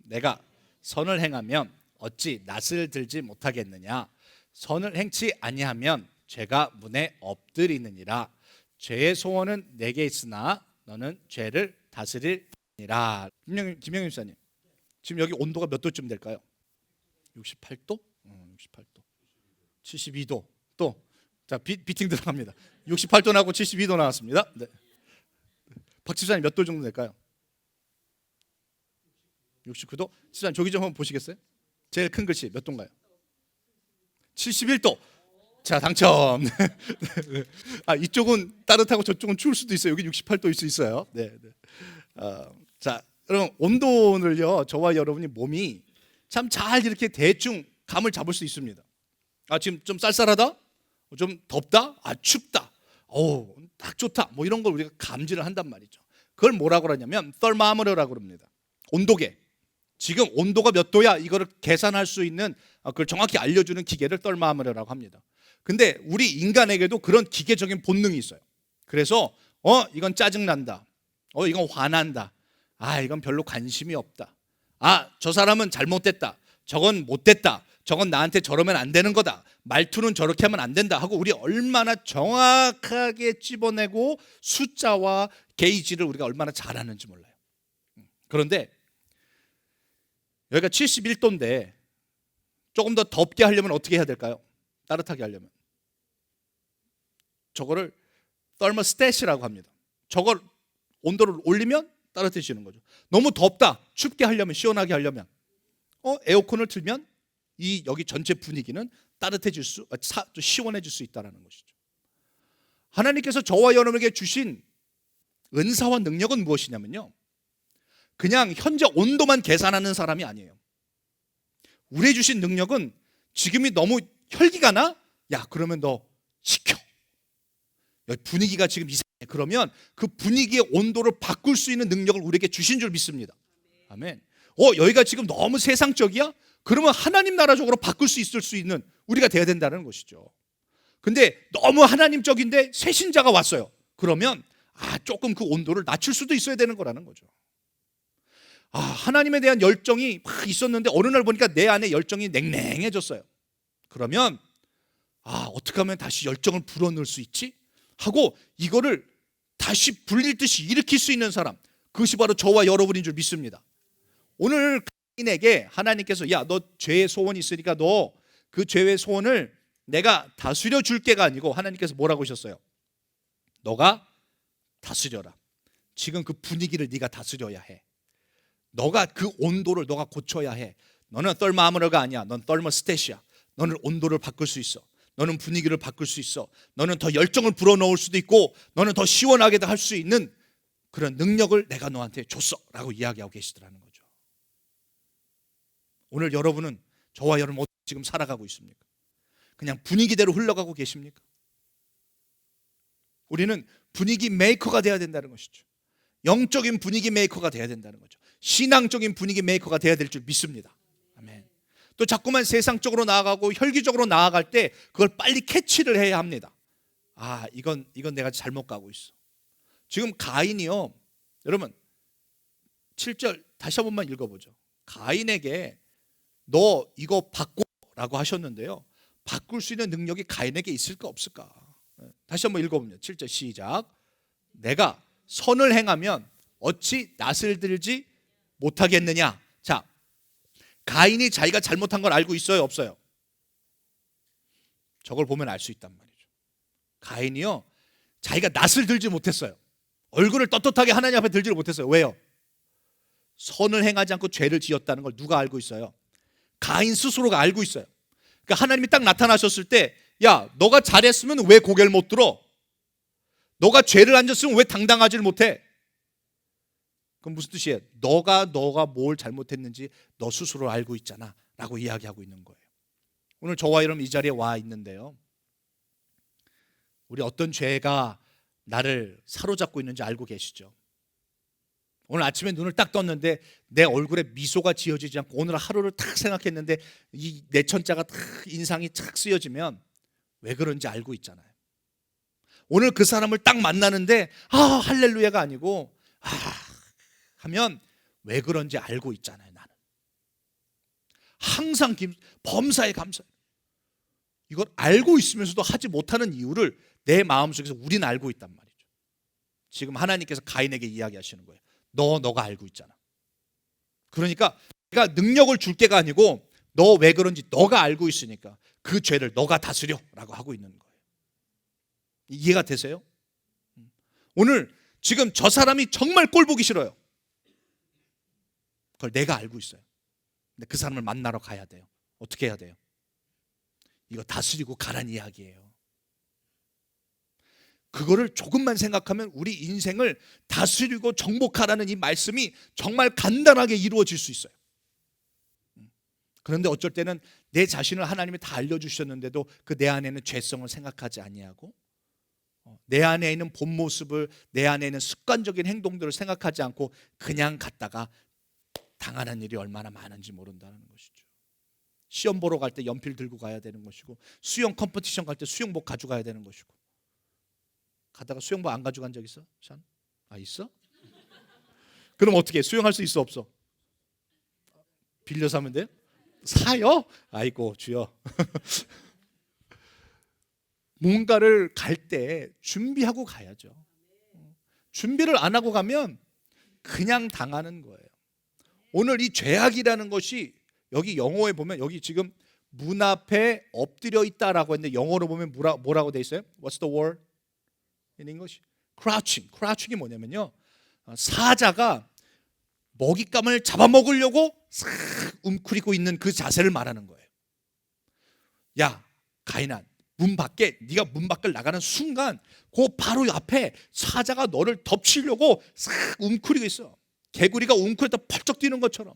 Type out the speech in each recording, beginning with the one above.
내가 선을 행하면 어찌 낯을 들지 못하겠느냐. 선을 행치 아니하면 죄가 문에 엎드리느니라. 죄의 소원은 내게 있으나 너는 죄를 다스리니라. 김영임 목사님, 지금 여기 온도가 몇 도쯤 될까요? 68도? 68도. 72도. 또, 자, 비팅 들어갑니다. 68도 나고 72도 나왔습니다. 네. 박 집사님 몇 도 정도 될까요? 69도? 집사님 저기 좀 한번 보시겠어요? 제일 큰 글씨 몇 도인가요? 71도. 자, 당첨. 아, 이쪽은 따뜻하고 저쪽은 추울 수도 있어요. 여기 68도일 수 있어요. 네. 자, 여러분 온도를요, 저와 여러분이 몸이 참 잘 이렇게 대충 감을 잡을 수 있습니다. 아, 지금 좀 쌀쌀하다? 좀 덥다? 아, 춥다. 딱 좋다. 뭐 이런 걸 우리가 감지를 한단 말이죠. 그걸 뭐라고 그러냐면 thermometer라고 그럽니다. 온도계. 지금 온도가 몇 도야? 이거를 계산할 수 있는, 그걸 정확히 알려주는 기계를 thermometer라고 합니다. 근데 우리 인간에게도 그런 기계적인 본능이 있어요. 그래서 이건 짜증난다. 이건 화난다. 아, 이건 별로 관심이 없다. 아, 저 사람은 잘못됐다. 저건 못됐다. 저건 나한테 저러면 안 되는 거다. 말투는 저렇게 하면 안 된다 하고 우리 얼마나 정확하게 찝어내고 숫자와 게이지를 우리가 얼마나 잘하는지 몰라요. 그런데 여기가 71도인데 조금 더 덥게 하려면 어떻게 해야 될까요? 따뜻하게 하려면 저거를 thermostat이라고 합니다. 저걸 온도를 올리면 따뜻해지는 거죠. 너무 덥다, 춥게 하려면, 시원하게 하려면 에어컨을 틀면 이 여기 전체 분위기는 따뜻해질 수, 시원해질 수 있다는 것이죠. 하나님께서 저와 여러분에게 주신 은사와 능력은 무엇이냐면요, 그냥 현재 온도만 계산하는 사람이 아니에요. 우리의 주신 능력은 지금이 너무 혈기가 나? 야, 그러면 너 식혀. 여기 분위기가 지금 이상해. 그러면 그 분위기의 온도를 바꿀 수 있는 능력을 우리에게 주신 줄 믿습니다. 아멘. 여기가 지금 너무 세상적이야? 그러면 하나님 나라적으로 바꿀 수 있는 우리가 돼야 된다는 것이죠. 근데 너무 하나님적인데 새신자가 왔어요. 그러면 조금 그 온도를 낮출 수도 있어야 되는 거라는 거죠. 하나님에 대한 열정이 막 있었는데 어느 날 보니까 내 안에 열정이 냉랭해졌어요. 그러면 어떻게 하면 다시 열정을 불어넣을 수 있지? 하고 이거를 다시 불릴 듯이 일으킬 수 있는 사람, 그것이 바로 저와 여러분인 줄 믿습니다. 오늘 가인에게 하나님께서 야, 너 죄의 소원이 있으니까 너 그 죄의 소원을 내가 다스려 줄게가 아니고 하나님께서 뭐라고 하셨어요? 너가 다스려라. 지금 그 분위기를 네가 다스려야 해. 너가 그 온도를 너가 고쳐야 해. 너는 thermometer가 아니야. 넌 thermostat이야. 너는 온도를 바꿀 수 있어. 너는 분위기를 바꿀 수 있어. 너는 더 열정을 불어넣을 수도 있고 너는 더 시원하게 할 수 있는 그런 능력을 내가 너한테 줬어 라고 이야기하고 계시더라는 거죠. 오늘 여러분은, 저와 여러분 어떻게 지금 살아가고 있습니까? 그냥 분위기대로 흘러가고 계십니까? 우리는 분위기 메이커가 돼야 된다는 것이죠. 영적인 분위기 메이커가 돼야 된다는 거죠. 신앙적인 분위기 메이커가 돼야 될 줄 믿습니다. 아멘. 또 자꾸만 세상적으로 나아가고 혈기적으로 나아갈 때 그걸 빨리 캐치를 해야 합니다. 이건 내가 잘못 가고 있어. 지금 가인이요, 여러분 7절 다시 한 번만 읽어보죠. 가인에게 너 이거 바꿔라고 하셨는데요, 바꿀 수 있는 능력이 가인에게 있을까 없을까? 다시 한번 읽어보면 7절 시작. 내가 선을 행하면 어찌 낯을 들지 못하겠느냐. 자, 가인이 자기가 잘못한 걸 알고 있어요, 없어요? 저걸 보면 알 수 있단 말이죠. 가인이요, 자기가 낯을 들지 못했어요. 얼굴을 떳떳하게 하나님 앞에 들지를 못했어요. 왜요? 선을 행하지 않고 죄를 지었다는 걸 누가 알고 있어요? 가인 스스로가 알고 있어요. 그러니까 하나님이 딱 나타나셨을 때, 야, 너가 잘했으면 왜 고개를 못 들어? 너가 죄를 안 졌으면 왜 당당하지를 못해? 그럼 무슨 뜻이에요? 너가 뭘 잘못했는지 너 스스로 알고 있잖아 라고 이야기하고 있는 거예요. 오늘 저와 여러분 이 자리에 와 있는데요, 우리 어떤 죄가 나를 사로잡고 있는지 알고 계시죠? 오늘 아침에 눈을 딱 떴는데 내 얼굴에 미소가 지어지지 않고 오늘 하루를 탁 생각했는데 이 내천자가 탁 인상이 탁 쓰여지면 왜 그런지 알고 있잖아요. 오늘 그 사람을 딱 만나는데 할렐루야가 아니고 하면 왜 그런지 알고 있잖아요. 나는 항상 범사에 감사해. 이걸 알고 있으면서도 하지 못하는 이유를 내 마음속에서 우리는 알고 있단 말이죠. 지금 하나님께서 가인에게 이야기하시는 거예요. 너가 알고 있잖아. 그러니까 내가 능력을 줄 게가 아니고 너 왜 그런지 너가 알고 있으니까 그 죄를 너가 다스려라고 하고 있는 거예요. 이해가 되세요? 오늘 지금 저 사람이 정말 꼴 보기 싫어요. 그걸 내가 알고 있어요. 근데 그 사람을 만나러 가야 돼요. 어떻게 해야 돼요? 이거 다스리고 가란 이야기예요. 그거를 조금만 생각하면 우리 인생을 다스리고 정복하라는 이 말씀이 정말 간단하게 이루어질 수 있어요. 그런데 어쩔 때는 내 자신을 하나님이 다 알려주셨는데도 그 내 안에는 죄성을 생각하지 아니하고 내 안에 있는 본 모습을, 내 안에 있는 습관적인 행동들을 생각하지 않고 그냥 갔다가 당하는 일이 얼마나 많은지 모른다는 것이죠. 시험 보러 갈 때 연필 들고 가야 되는 것이고, 수영 컴피티션 갈 때 수영복 가져가야 되는 것이고, 가다가 수영복 안 가져간 적 있어? 산? 아, 있어? 그럼 어떻게 해? 수영할 수 있어 없어? 빌려서 하면 돼요? 사요? 아이고 주여. 뭔가를 갈 때 준비하고 가야죠. 준비를 안 하고 가면 그냥 당하는 거예요. 오늘 이 죄악이라는 것이 여기 영어에 보면 여기 지금 문 앞에 엎드려 있다라고 했는데 영어로 보면 뭐라고 돼 있어요? What's the word in English? Crouching. Crouching이 뭐냐면요, 사자가 먹잇감을 잡아먹으려고 싹 움츠리고 있는 그 자세를 말하는 거예요. 야 가인아, 네가 문 밖을 나가는 순간 그 바로 앞에 사자가 너를 덮치려고 싹 움츠리고 있어. 개구리가 웅크렸다 펄쩍 뛰는 것처럼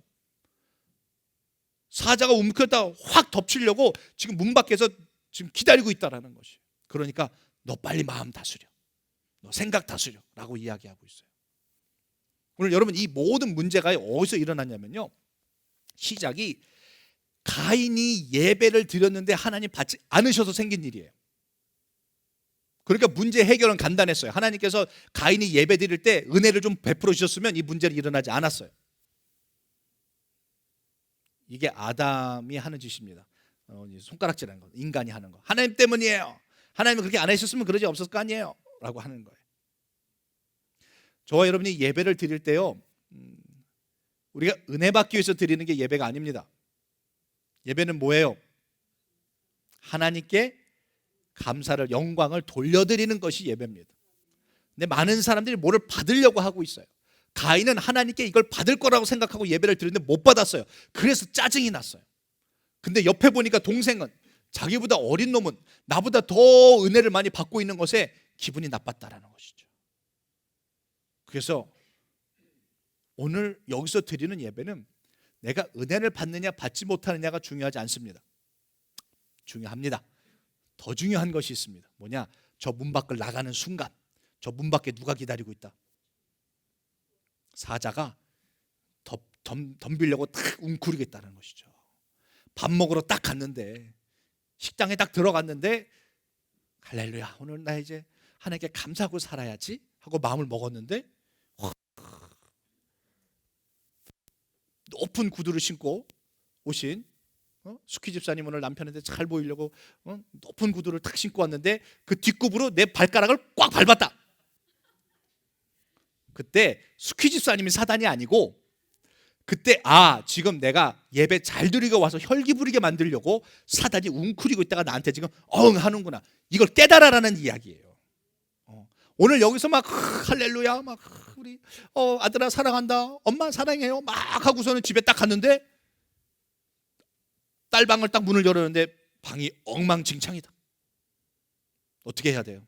사자가 움크렸다 확 덮치려고 지금 문 밖에서 지금 기다리고 있다라는 것이. 그러니까 너 빨리 마음 다스려, 너 생각 다스려 라고 이야기하고 있어요. 오늘 여러분 이 모든 문제가 어디서 일어났냐면요, 시작이 가인이 예배를 드렸는데 하나님 받지 않으셔서 생긴 일이에요. 그러니까 문제 해결은 간단했어요. 하나님께서 가인이 예배 드릴 때 은혜를 좀 베풀어 주셨으면 이 문제는 일어나지 않았어요. 이게 아담이 하는 짓입니다. 손가락질하는 거, 인간이 하는 거. 하나님 때문이에요. 하나님이 그렇게 안 하셨으면 그러지 없었을 거 아니에요 라고 하는 거예요. 저와 여러분이 예배를 드릴 때요, 우리가 은혜 받기 위해서 드리는 게 예배가 아닙니다. 예배는 뭐예요? 하나님께 감사를, 영광을 돌려드리는 것이 예배입니다. 근데 많은 사람들이 뭐를 받으려고 하고 있어요. 가인은 하나님께 이걸 받을 거라고 생각하고 예배를 드렸는데 못 받았어요. 그래서 짜증이 났어요. 근데 옆에 보니까 동생은, 자기보다 어린 놈은 나보다 더 은혜를 많이 받고 있는 것에 기분이 나빴다라는 것이죠. 그래서 오늘 여기서 드리는 예배는 내가 은혜를 받느냐 받지 못하느냐가 중요하지 않습니다. 중요합니다. 더 중요한 것이 있습니다. 뭐냐? 저 문 밖을 나가는 순간 저 문 밖에 누가 기다리고 있다? 사자가 덤비려고 탁 웅크리겠다는 것이죠. 밥 먹으러 딱 갔는데, 식당에 딱 들어갔는데, 할렐루야, 오늘 나 이제 하나님께 감사하고 살아야지 하고 마음을 먹었는데 높은 구두를 신고 오신 수키 집사님 오늘 남편한테 잘 보이려고 높은 구두를 탁 신고 왔는데 그 뒷굽으로 내 발가락을 꽉 밟았다. 그때 수키 집사님이 사단이 아니고, 그때 지금 내가 예배 잘 드리고 와서 혈기 부리게 만들려고 사단이 웅크리고 있다가 나한테 지금 하는구나, 이걸 깨달아라는 이야기예요. 오늘 여기서 막 할렐루야, 막 우리 아들아 사랑한다, 엄마 사랑해요 막 하고서는 집에 딱 갔는데 딸방을 딱 문을 열었는데 방이 엉망진창이다. 어떻게 해야 돼요?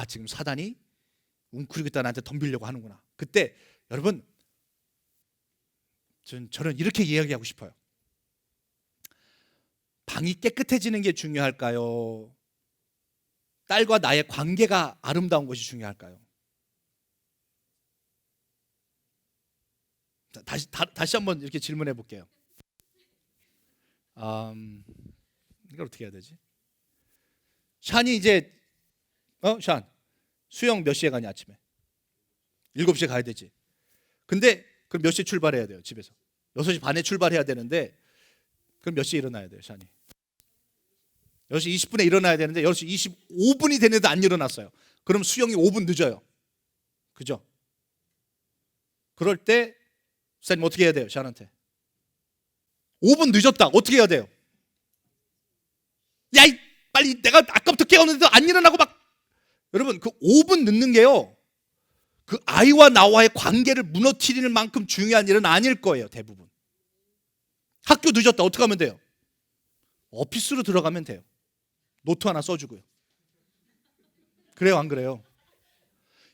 지금 사단이 웅크리고 있다 나한테 덤비려고 하는구나. 그때 여러분 저는 이렇게 이야기하고 싶어요. 방이 깨끗해지는 게 중요할까요? 딸과 나의 관계가 아름다운 것이 중요할까요? 다시 한번 이렇게 질문해 볼게요. 이걸 어떻게 해야 되지? 샨이 이제 샨 수영 몇 시에 가냐? 아침에 7시에 가야 되지. 근데 그럼 몇 시에 출발해야 돼요? 집에서 6시 반에 출발해야 되는데 그럼 몇 시에 일어나야 돼요, 샤니? 6시 20분에 일어나야 되는데 6시 25분이 되는데도 안 일어났어요. 그럼 수영이 5분 늦어요. 그죠? 그럴 때 샤님 어떻게 해야 돼요, 샤한테? 5분 늦었다. 어떻게 해야 돼요? 야, 빨리 내가 아까부터 깨웠는데도 안 일어나고 막. 여러분, 그 5분 늦는 게요, 그 아이와 나와의 관계를 무너뜨리는 만큼 중요한 일은 아닐 거예요, 대부분. 학교 늦었다. 어떻게 하면 돼요? 오피스로 들어가면 돼요. 노트 하나 써주고요. 그래요, 안 그래요?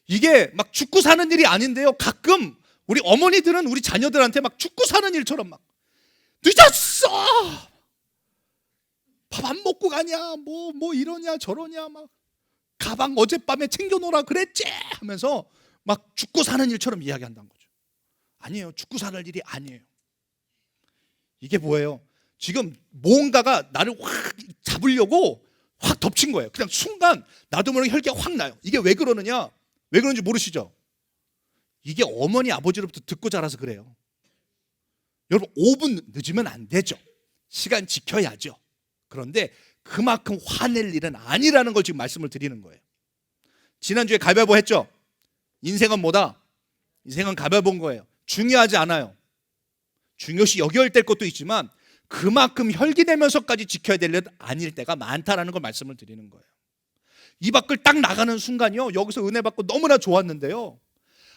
이게 막 죽고 사는 일이 아닌데요, 가끔 우리 어머니들은 우리 자녀들한테 막 죽고 사는 일처럼 막 늦었어! 밥 안 먹고 가냐? 뭐 이러냐 저러냐, 막 가방 어젯밤에 챙겨놓으라 그랬지? 하면서 막 죽고 사는 일처럼 이야기한다는 거죠. 아니에요. 죽고 사는 일이 아니에요. 이게 뭐예요? 지금 뭔가가 나를 확 잡으려고 확 덮친 거예요. 그냥 순간 나도 모르게 혈기가 확 나요. 이게 왜 그러느냐? 왜 그런지 모르시죠? 이게 어머니 아버지로부터 듣고 자라서 그래요. 여러분, 5분 늦으면 안 되죠. 시간 지켜야죠. 그런데 그만큼 화낼 일은 아니라는 걸 지금 말씀을 드리는 거예요. 지난주에 가위바위보 했죠? 인생은 뭐다? 인생은 가위바위보인 거예요. 중요하지 않아요. 중요시 여겨야 될 것도 있지만 그만큼 혈기내면서까지 지켜야 될 일은 아닐 때가 많다라는 걸 말씀을 드리는 거예요. 이 밖을 딱 나가는 순간이요, 여기서 은혜 받고 너무나 좋았는데요,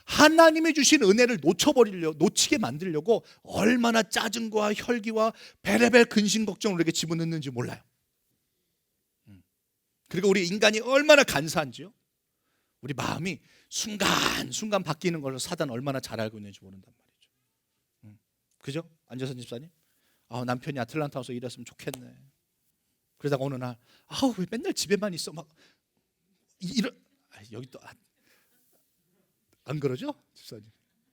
하나님이 주신 은혜를 놓치게 만들려고 얼마나 짜증과 혈기와 베레벨 근심 걱정을 우리에게 집어넣는지 몰라요. 그리고 우리 인간이 얼마나 간사한지요, 우리 마음이 순간순간 바뀌는 걸 사단 얼마나 잘 알고 있는지 모른단 말이죠. 그죠? 안재선 집사님? 남편이 아틀란타 와서 일했으면 좋겠네. 그러다가 어느 날 왜 맨날 집에만 있어, 막 여기 또 안 그러죠? 집사님.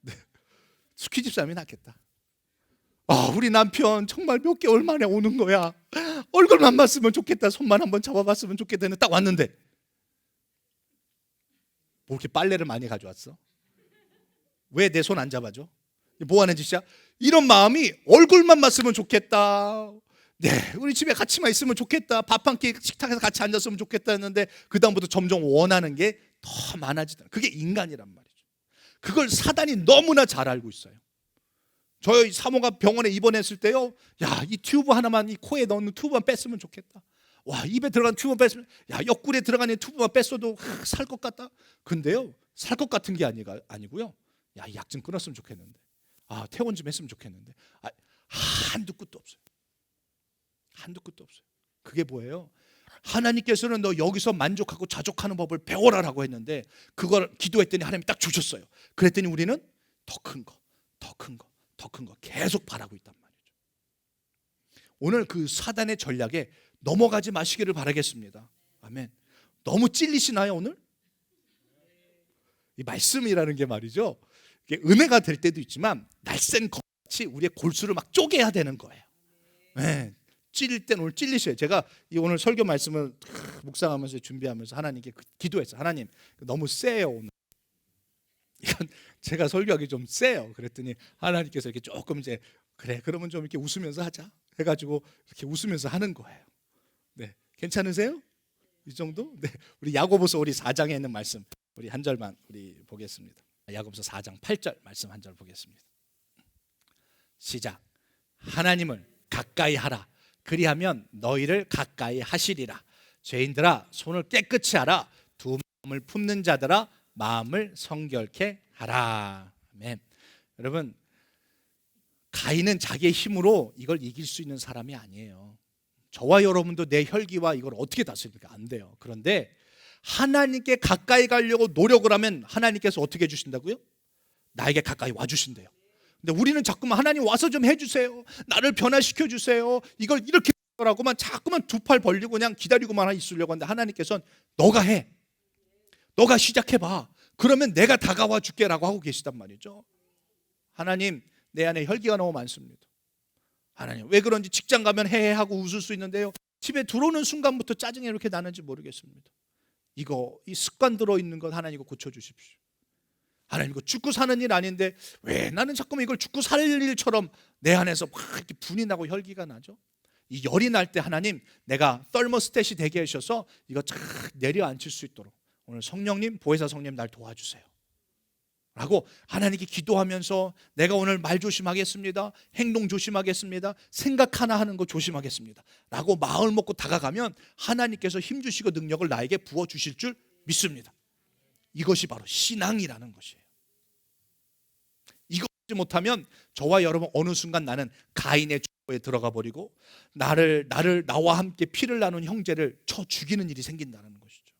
네. 스키 집사님이 낫겠다. 우리 남편 정말 몇 개월 만에 오는 거야. 얼굴만 봤으면 좋겠다. 손만 한번 잡아봤으면 좋겠다. 딱 왔는데 뭐 이렇게 빨래를 많이 가져왔어? 왜 내 손 안 잡아줘? 뭐 하는 짓이야? 이런 마음이 얼굴만 봤으면 좋겠다. 네, 우리 집에 같이만 있으면 좋겠다. 밥 한 끼 식탁에서 같이 앉았으면 좋겠다 했는데 그 다음부터 점점 원하는 게 더 많아지다. 그게 인간이란 말이죠. 그걸 사단이 너무나 잘 알고 있어요. 저희 사모가 병원에 입원했을 때요, 이 튜브 하나만, 이 코에 넣는 튜브만 뺐으면 좋겠다. 입에 들어간 튜브 뺐으면, 옆구리에 들어가는 튜브만 뺐어도 살 것 같다. 근데요, 살 것 같은 게 아니고요, 약 좀 끊었으면 좋겠는데, 퇴원 좀 했으면 좋겠는데, 한두 끝도 없어요. 한두 끝도 없어요. 그게 뭐예요? 하나님께서는 너 여기서 만족하고 자족하는 법을 배워라라고 했는데 그걸 기도했더니 하나님이 딱 주셨어요. 그랬더니 우리는 더 큰 거, 더 큰 거, 더 큰 거 계속 바라고 있단 말이죠. 오늘 그 사단의 전략에 넘어가지 마시기를 바라겠습니다. 아멘. 너무 찔리시나요 오늘? 이 말씀이라는 게 말이죠, 이게 은혜가 될 때도 있지만 날쌘 검같이 우리의 골수를 막 쪼개야 되는 거예요. 네. 찔릴 때는 오늘 찔리셔요. 제가 이 오늘 설교 말씀을 묵상하면서 준비하면서 하나님께 기도했어요. 하나님, 너무 세요 오늘. 이건 제가 설교하기 좀 세요. 그랬더니 하나님께서 이렇게 조금 이제 그래, 그러면 좀 이렇게 웃으면서 하자 해가지고 이렇게 웃으면서 하는 거예요. 네, 괜찮으세요? 이 정도? 네, 우리 야고보서 우리 4장에 있는 말씀 우리 한 절만 우리 보겠습니다. 야고보서 4장 8절 말씀 한 절 보겠습니다. 시작. 하나님을 가까이 하라. 그리하면 너희를 가까이 하시리라. 죄인들아 손을 깨끗이 하라. 두 마음을 품는 자들아 마음을 성결케 하라. 아멘. 여러분, 가인은 자기의 힘으로 이걸 이길 수 있는 사람이 아니에요. 저와 여러분도 내 혈기와 이걸 어떻게 다스립니까? 안 돼요. 그런데 하나님께 가까이 가려고 노력을 하면 하나님께서 어떻게 해주신다고요? 나에게 가까이 와주신대요. 근데 우리는 자꾸만 하나님 와서 좀 해주세요, 나를 변화시켜 주세요, 이걸 이렇게 하라고만 자꾸만 두 팔 벌리고 그냥 기다리고만 있으려고 하는데 하나님께서는 너가 해, 너가 시작해봐, 그러면 내가 다가와 줄게라고 하고 계시단 말이죠. 하나님, 내 안에 혈기가 너무 많습니다. 하나님, 왜 그런지 직장 가면 해해하고 웃을 수 있는데요, 집에 들어오는 순간부터 짜증이 이렇게 나는지 모르겠습니다. 이 습관 들어있는 것 하나님 이거 고쳐주십시오. 하나님 이거 죽고 사는 일 아닌데 왜 나는 자꾸만 이걸 죽고 살 일처럼 내 안에서 막 이렇게 분이 나고 혈기가 나죠? 이 열이 날 때 하나님 내가 서머스탯이 되게 하셔서 이거 쫙 내려앉힐 수 있도록 오늘 성령님, 보혜사 성령님 날 도와주세요 라고 하나님께 기도하면서 내가 오늘 말 조심하겠습니다, 행동 조심하겠습니다, 생각 하나 하는 거 조심하겠습니다 라고 마음을 먹고 다가가면 하나님께서 힘주시고 능력을 나에게 부어주실 줄 믿습니다. 이것이 바로 신앙이라는 것이에요. 이거 하지 못하면 저와 여러분 어느 순간 나는 가인의 에 들어가 버리고 나와 함께 피를 나눈 형제를 쳐 죽이는 일이 생긴다는 것이죠.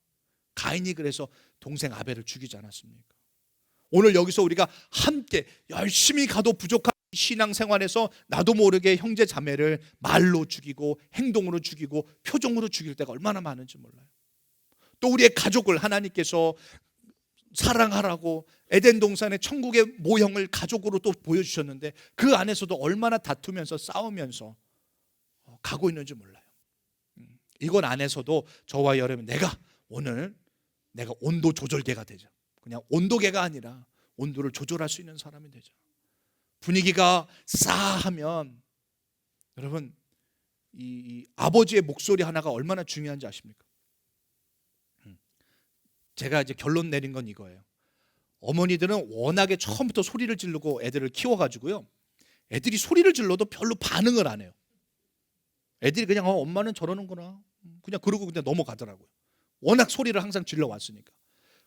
가인이 그래서 동생 아벨을 죽이지 않았습니까? 오늘 여기서 우리가 함께 열심히 가도 부족한 신앙생활에서 나도 모르게 형제 자매를 말로 죽이고 행동으로 죽이고 표정으로 죽일 때가 얼마나 많은지 몰라요. 또 우리의 가족을 하나님께서 사랑하라고 에덴 동산의 천국의 모형을 가족으로 또 보여주셨는데 그 안에서도 얼마나 다투면서 싸우면서 가고 있는지 몰라요. 이건 안에서도 저와 여러분 오늘 내가 온도 조절계가 되자. 그냥 온도계가 아니라 온도를 조절할 수 있는 사람이 되자. 분위기가 싸하면 여러분 이 아버지의 목소리 하나가 얼마나 중요한지 아십니까? 제가 이제 결론 내린 건 이거예요. 어머니들은 워낙에 처음부터 소리를 지르고 애들을 키워가지고요, 애들이 소리를 질러도 별로 반응을 안 해요. 애들이 그냥 엄마는 저러는구나 그냥 그러고 그냥 넘어가더라고요. 워낙 소리를 항상 질러 왔으니까.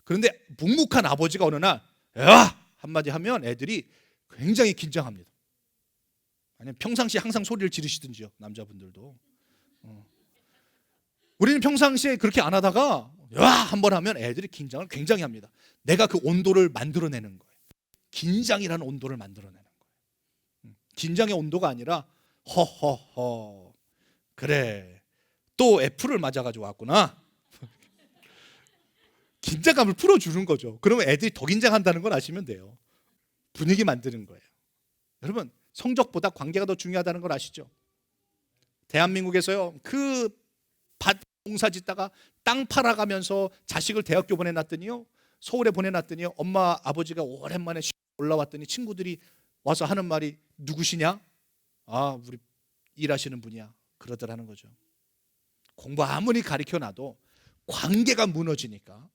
그런데 묵묵한 아버지가 어느 날 야! 한마디 하면 애들이 굉장히 긴장합니다. 아니면 평상시에 항상 소리를 지르시든지요, 남자분들도. 우리는 평상시에 그렇게 안 하다가 야! 한번 하면 애들이 긴장을 굉장히 합니다. 내가 그 온도를 만들어내는 거예요. 긴장이라는 온도를 만들어내는 거예요. 긴장의 온도가 아니라 허허허 그래 또 애플을 맞아가지고 왔구나. 긴장감을 풀어주는 거죠. 그러면 애들이 더 긴장한다는 걸 아시면 돼요. 분위기 만드는 거예요. 여러분 성적보다 관계가 더 중요하다는 걸 아시죠? 대한민국에서요 그 밭 농사 짓다가 땅 팔아가면서 자식을 대학교 보내놨더니요, 서울에 보내놨더니요, 엄마 아버지가 오랜만에 올라왔더니 친구들이 와서 하는 말이 누구시냐? 아 우리 일하시는 분이야 그러더라는 거죠. 공부 아무리 가르쳐놔도 관계가 무너지니까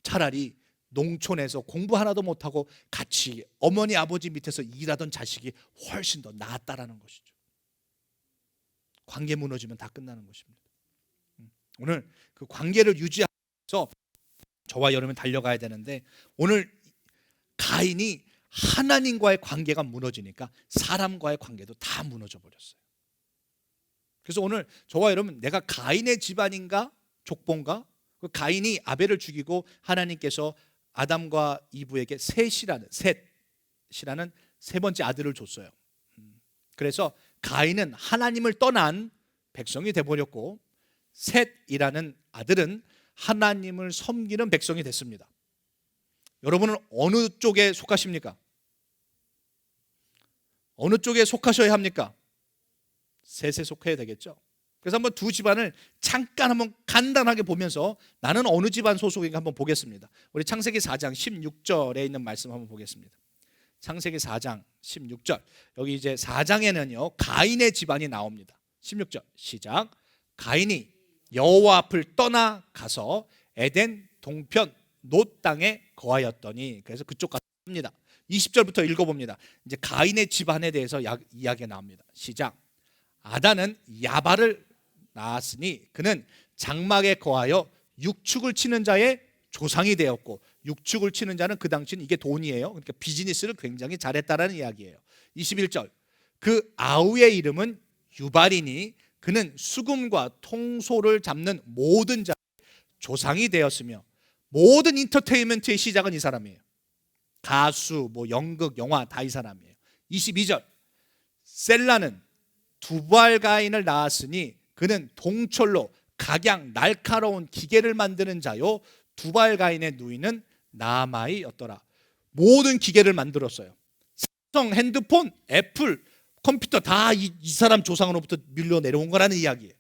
차라리 농촌에서 공부 하나도 못하고 같이 어머니 아버지 밑에서 일하던 자식이 훨씬 더 낫다라는 것이죠. 관계 무너지면 다 끝나는 것입니다. 오늘 그 관계를 유지하면서 저와 여러분 달려가야 되는데, 오늘 가인이 하나님과의 관계가 무너지니까 사람과의 관계도 다 무너져 버렸어요. 그래서 오늘 저와 여러분 내가 가인의 집안인가 족본가? 그 가인이 아벨을 죽이고 하나님께서 아담과 이브에게 셋이라는 세 번째 아들을 줬어요. 그래서 가인은 하나님을 떠난 백성이 되어버렸고 셋이라는 아들은 하나님을 섬기는 백성이 됐습니다. 여러분은 어느 쪽에 속하십니까? 어느 쪽에 속하셔야 합니까? 셋에 속해야 되겠죠. 그래서 한번 두 집안을 잠깐 한번 간단하게 보면서 나는 어느 집안 소속인가 한번 보겠습니다. 우리 창세기 4장 16절에 있는 말씀 한번 보겠습니다. 창세기 4장 16절. 여기 이제 4장에는요 가인의 집안이 나옵니다. 16절 시작. 가인이 여호와 앞을 떠나 가서 에덴 동편 놋 땅에 거하였더니, 그래서 그쪽 갔습니다. 20절부터 읽어봅니다. 이제 가인의 집안에 대해서 이야기가 나옵니다. 시작. 아단은 야발을 낳았으니 그는 장막에 거하여 육축을 치는 자의 조상이 되었고, 육축을 치는 자는 그 당시는 이게 돈이에요. 그러니까 비즈니스를 굉장히 잘했다라는 이야기예요. 21절. 그 아우의 이름은 유발이니 그는 수금과 통소를 잡는 모든 자의 조상이 되었으며, 모든 인터테인먼트의 시작은 이 사람이에요. 가수, 연극, 영화 다 이 사람이에요. 22절. 셀라는 두발가인을 낳았으니 그는 동철로 각양 날카로운 기계를 만드는 자요 두발가인의 누이는 나마이였더라. 모든 기계를 만들었어요. 삼성, 핸드폰, 애플, 컴퓨터 다 이 사람 조상으로부터 밀려 내려온 거라는 이야기예요.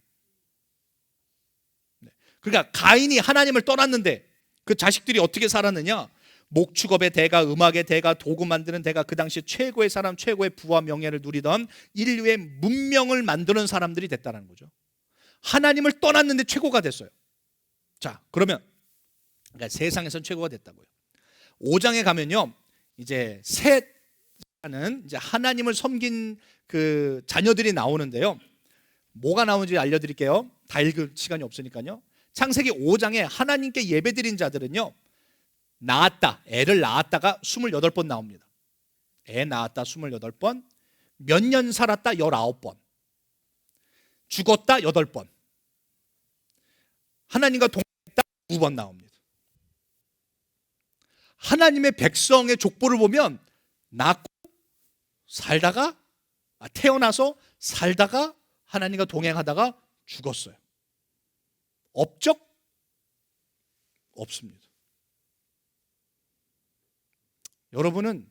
그러니까 가인이 하나님을 떠났는데 그 자식들이 어떻게 살았느냐? 목축업의 대가, 음악의 대가, 도구 만드는 대가, 그 당시 최고의 사람, 최고의 부와 명예를 누리던 인류의 문명을 만드는 사람들이 됐다는 거죠. 하나님을 떠났는데 최고가 됐어요. 자, 그러면 그러니까 세상에선 최고가 됐다고요. 5장에 가면요, 이제 셋하는 이제 하나님을 섬긴 그 자녀들이 나오는데요. 뭐가 나오는지 알려드릴게요. 다 읽을 시간이 없으니까요. 창세기 5장에 하나님께 예배드린 자들은요, 낳았다, 애를 낳았다가 28번 나옵니다. 애 낳았다 28번, 몇 년 살았다 19번, 죽었다 8번, 하나님과 동행했다 9번 나옵니다. 하나님의 백성의 족보를 보면 낳고 살다가 태어나서 살다가 하나님과 동행하다가 죽었어요. 업적 없습니다. 여러분은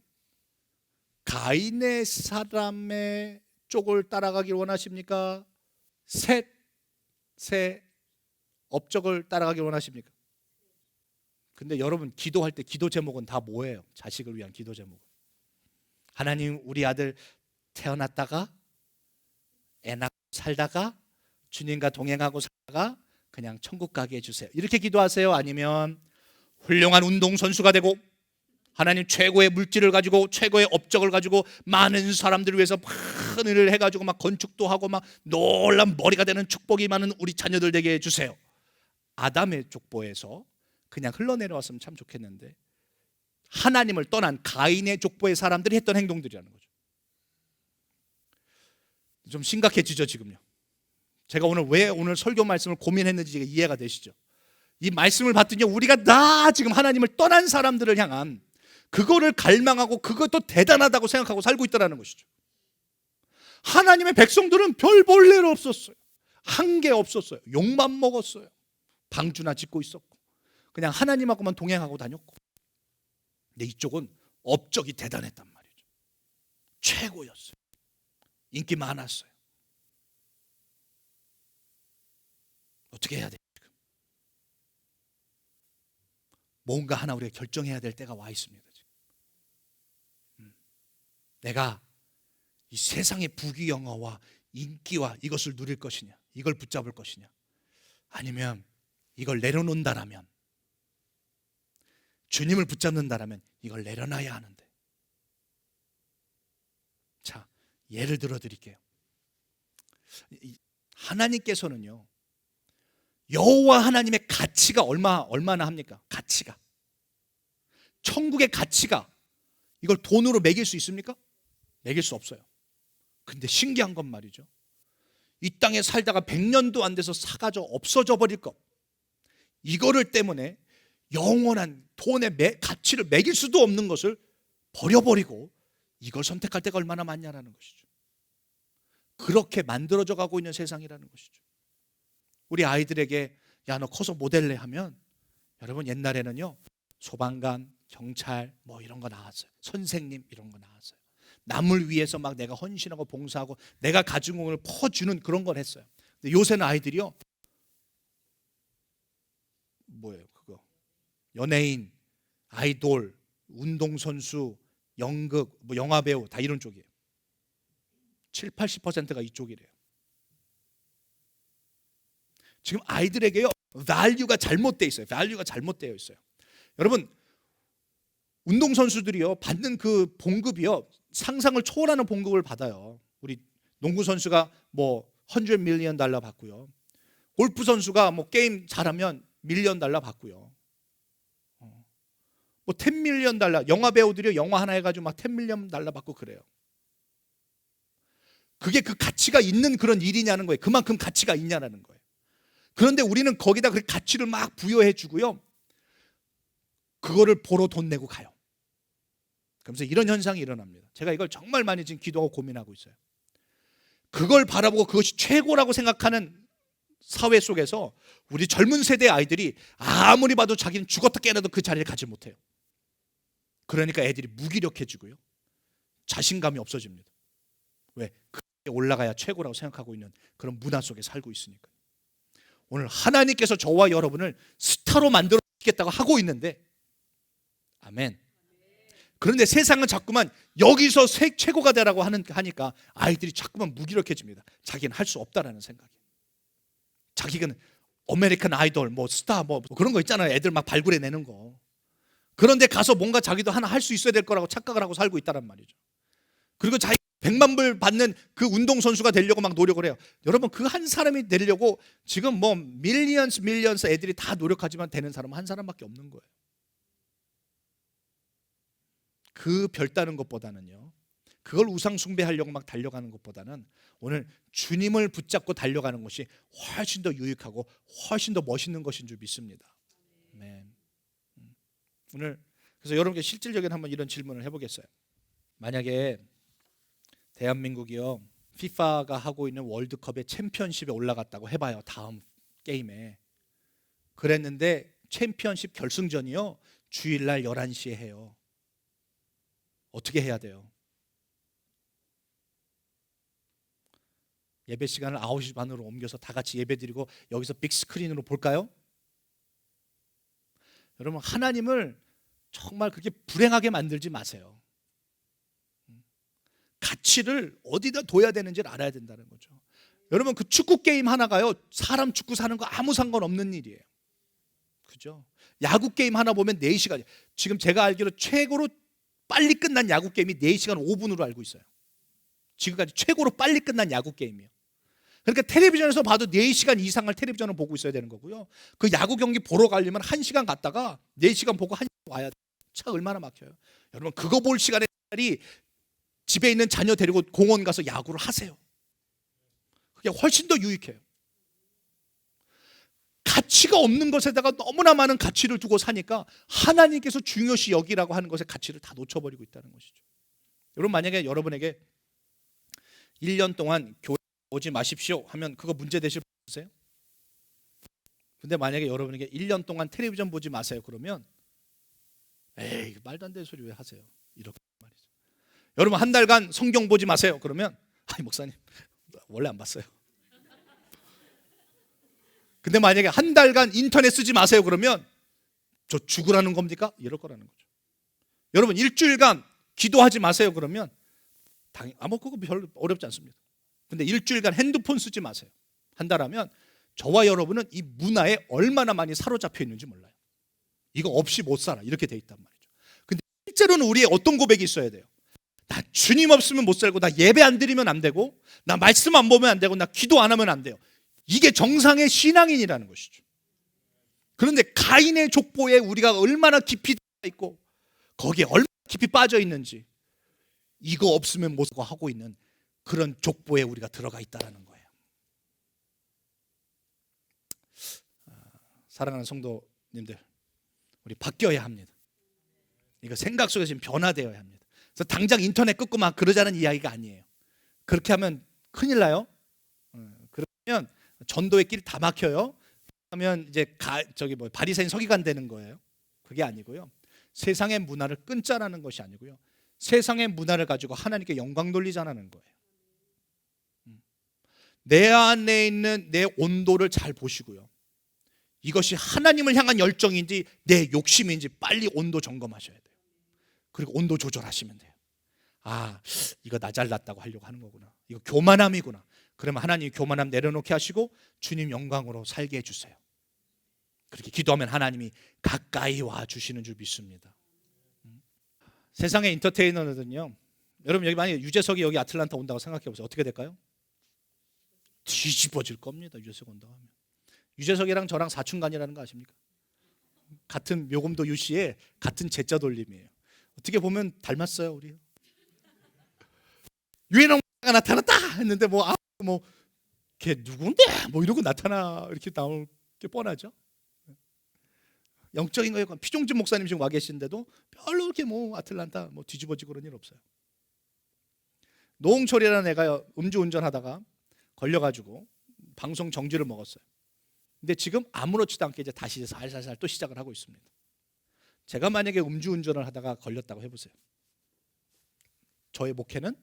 가인의 사람의 쪽을 따라가길 원하십니까? 셋의 업적을 따라가길 원하십니까? 근데 여러분 기도할 때 기도 제목은 다 뭐예요? 자식을 위한 기도 제목은 하나님, 우리 아들 태어났다가 애 낳고 살다가 주님과 동행하고 살다가 그냥 천국 가게 해주세요. 이렇게 기도하세요? 아니면 훌륭한 운동선수가 되고 하나님 최고의 물질을 가지고 최고의 업적을 가지고 많은 사람들을 위해서 많은 일을 해가지고 막 건축도 하고 막 놀란 머리가 되는 축복이 많은 우리 자녀들 되게 해주세요. 아담의 족보에서 그냥 흘러내려왔으면 참 좋겠는데 하나님을 떠난 가인의 족보의 사람들이 했던 행동들이라는 거죠. 좀 심각해지죠 지금요. 제가 왜 오늘 설교 말씀을 고민했는지 이해가 되시죠? 이 말씀을 봤더니 우리가 다 지금 하나님을 떠난 사람들을 향한 그거를 갈망하고 그것도 대단하다고 생각하고 살고 있다는 것이죠. 하나님의 백성들은 별 볼 일 없었어요. 한 게 없었어요. 욕만 먹었어요. 방주나 짓고 있었고 그냥 하나님하고만 동행하고 다녔고. 근데 이쪽은 업적이 대단했단 말이죠. 최고였어요. 인기 많았어요. 어떻게 해야 돼? 지금 뭔가 하나 우리가 결정해야 될 때가 와 있습니다. 지금. 내가 이 세상의 부귀영화와 인기와 이것을 누릴 것이냐, 이걸 붙잡을 것이냐, 아니면 이걸 내려놓는다라면, 주님을 붙잡는다라면 이걸 내려놔야 하는데. 자, 예를 들어 드릴게요. 하나님께서는요, 여호와 하나님의 가치가 얼마나 합니까? 가치가, 천국의 가치가 이걸 돈으로 매길 수 있습니까? 매길 수 없어요. 근데 신기한 건 말이죠, 이 땅에 살다가 100년도 안 돼서 사가져 없어져 버릴 것, 이거를 때문에 영원한 돈의 가치를 매길 수도 없는 것을 버려버리고 이걸 선택할 때가 얼마나 많냐라는 것이죠. 그렇게 만들어져 가고 있는 세상이라는 것이죠. 우리 아이들에게 야, 너 커서 뭐 될래 하면, 여러분 옛날에는요 소방관, 경찰 뭐 이런 거 나왔어요. 선생님 이런 거 나왔어요. 남을 위해서 막 내가 헌신하고 봉사하고 내가 가진 것을 퍼주는 그런 걸 했어요. 근데 요새는 아이들이요, 뭐예요 그거, 연예인, 아이돌, 운동선수, 연극, 뭐 영화배우 다 이런 쪽이에요. 70-80%가 이쪽이래요. 지금 아이들에게요 value가 잘못되어 있어요. value가 잘못되어 있어요. 여러분 운동선수들이요 받는 그 봉급이요 상상을 초월하는 봉급을 받아요. 우리 농구 선수가 뭐 $100 million 받고요, 골프 선수가 뭐 게임 잘하면 $1 million 받고요, 뭐 $10 million, 영화 배우들이 영화 하나 해가지고 막 $10 million 받고 그래요. 그게 그 가치가 있는 그런 일이냐는 거예요. 그만큼 가치가 있냐라는 거예요. 그런데 우리는 거기다 그 가치를 막 부여해 주고요, 그거를 보러 돈 내고 가요. 그러면서 이런 현상이 일어납니다. 제가 이걸 정말 많이 지금 기도하고 고민하고 있어요. 그걸 바라보고 그것이 최고라고 생각하는 사회 속에서 우리 젊은 세대 아이들이 아무리 봐도 자기는 죽었다 깨어나도 그 자리를 가지 못해요. 그러니까 애들이 무기력해지고요, 자신감이 없어집니다. 왜? 그게 올라가야 최고라고 생각하고 있는 그런 문화 속에 살고 있으니까. 오늘 하나님께서 저와 여러분을 스타로 만들어 주겠다고 하고 있는데 아멘. 그런데 세상은 자꾸만 여기서 최고가 되라고 하니까 아이들이 자꾸만 무기력해집니다. 자기는 할 수 없다라는 생각이. 자기는 아메리칸 아이돌, 뭐 스타, 뭐 그런 거 있잖아요. 애들 막 발굴해내는 거. 그런데 가서 뭔가 자기도 하나 할 수 있어야 될 거라고 착각을 하고 살고 있다란 말이죠. 그리고 자기 100만 불 받는 그 운동선수가 되려고 막 노력을 해요. 여러분, 그 한 사람이 되려고 지금 뭐 밀리언스 애들이 다 노력하지만 되는 사람은 한 사람밖에 없는 거예요. 그 별 따는 것보다는요, 그걸 우상 숭배하려고 막 달려가는 것보다는 오늘 주님을 붙잡고 달려가는 것이 훨씬 더 유익하고 훨씬 더 멋있는 것인 줄 믿습니다. 네. 오늘 그래서 여러분께 실질적인 한번 이런 질문을 해보겠어요. 만약에 대한민국이요, FIFA가 하고 있는 월드컵의 챔피언십에 올라갔다고 해봐요. 다음 게임에. 그랬는데 챔피언십 결승전이요, 주일날 11시에 해요. 어떻게 해야 돼요? 예배 시간을 9시 반으로 옮겨서 다 같이 예배 드리고 여기서 빅스크린으로 볼까요? 여러분, 하나님을 정말 그렇게 불행하게 만들지 마세요. 가치를 어디다 둬야 되는지를 알아야 된다는 거죠. 여러분, 그 축구 게임 하나가요, 사람 죽고 사는 거 아무 상관없는 일이에요. 그죠? 야구 게임 하나 보면 4시간. 지금 제가 알기로 최고로 빨리 끝난 야구 게임이 4시간 5분으로 알고 있어요. 지금까지 최고로 빨리 끝난 야구 게임이에요. 그러니까 텔레비전에서 봐도 4시간 이상을 텔레비전을 보고 있어야 되는 거고요. 그 야구 경기 보러 가려면 1시간 갔다가 4시간 보고 1시간 와야 돼요. 차 얼마나 막혀요. 여러분, 그거 볼 시간에 차라리 집에 있는 자녀 데리고 공원 가서 야구를 하세요. 그게 훨씬 더 유익해요. 가치가 없는 것에다가 너무나 많은 가치를 두고 사니까 하나님께서 중요시 여기라고 하는 것의 가치를 다 놓쳐버리고 있다는 것이죠. 여러분, 만약에 여러분에게 1년 동안 교회 오지 마십시오 하면 그거 문제 되실 분 있으세요? 근데 만약에 여러분에게 1년 동안 텔레비전 보지 마세요 그러면 에이, 말도 안 되는 소리 왜 하세요? 이렇게 말이죠. 여러분, 한 달간 성경 보지 마세요 그러면 아니, 목사님 원래 안 봤어요. 근데 만약에 한 달간 인터넷 쓰지 마세요 그러면 저 죽으라는 겁니까? 이럴 거라는 거죠. 여러분, 일주일간 기도하지 마세요 그러면 당연히 그거 별로 어렵지 않습니다. 근데 일주일간 핸드폰 쓰지 마세요 한다라면 저와 여러분은 이 문화에 얼마나 많이 사로잡혀 있는지 몰라요. 이거 없이 못 살아 이렇게 돼 있단 말이죠. 근데 실제로는 우리의 어떤 고백이 있어야 돼요? 나 주님 없으면 못 살고, 나 예배 안 드리면 안 되고, 나 말씀 안 보면 안 되고, 나 기도 안 하면 안 돼요. 이게 정상의 신앙인이라는 것이죠. 그런데 가인의 족보에 우리가 얼마나 깊이 있고 거기에 얼마나 깊이 빠져 있는지, 이거 없으면 못 살고 하고 있는 그런 족보에 우리가 들어가 있다는 거예요. 사랑하는 성도님들, 우리 바뀌어야 합니다. 이거 생각 속에서 지금 변화되어야 합니다. 그래서 당장 인터넷 끊고 막 그러자는 이야기가 아니에요. 그렇게 하면 큰일 나요. 그러면 전도의 길이 다 막혀요. 그러면 이제 바리새인 서기관 되는 거예요. 그게 아니고요. 세상의 문화를 끊자라는 것이 아니고요. 세상의 문화를 가지고 하나님께 영광 돌리자라는 거예요. 내 안에 있는 내 온도를 잘 보시고요. 이것이 하나님을 향한 열정인지 내 욕심인지 빨리 온도 점검하셔야 돼요. 그리고 온도 조절하시면 돼요. 아, 이거 나 잘났다고 하려고 하는 거구나. 이거 교만함이구나. 그러면 하나님 교만함 내려놓게 하시고 주님 영광으로 살게 해주세요. 그렇게 기도하면 하나님이 가까이 와주시는 줄 믿습니다. 세상의 엔터테이너들은요, 여러분 여기 만약에 유재석이 여기 아틀란타 온다고 생각해 보세요. 어떻게 될까요? 뒤집어질 겁니다. 유재석 온다고 하면. 유재석이랑 저랑 사춘간이라는 거 아십니까? 같은 묘금도 유씨의 같은 제자 돌림이에요. 어떻게 보면 닮았어요, 우리. 유해농가 나타났다 했는데 걔 누군데? 이러고 나타나 이렇게 나올 게 뻔하죠. 영적인 거에 피종진 목사님 지금 와 계신데도 별로 그렇게 아틀란타 뒤집어지고 그런 일 없어요. 노홍철이라는 애가 음주운전하다가 걸려가지고 방송 정지를 먹었어요. 근데 지금 아무렇지도 않게 이제 다시 살살살 또 시작을 하고 있습니다. 제가 만약에 음주운전을 하다가 걸렸다고 해보세요. 저의 목회는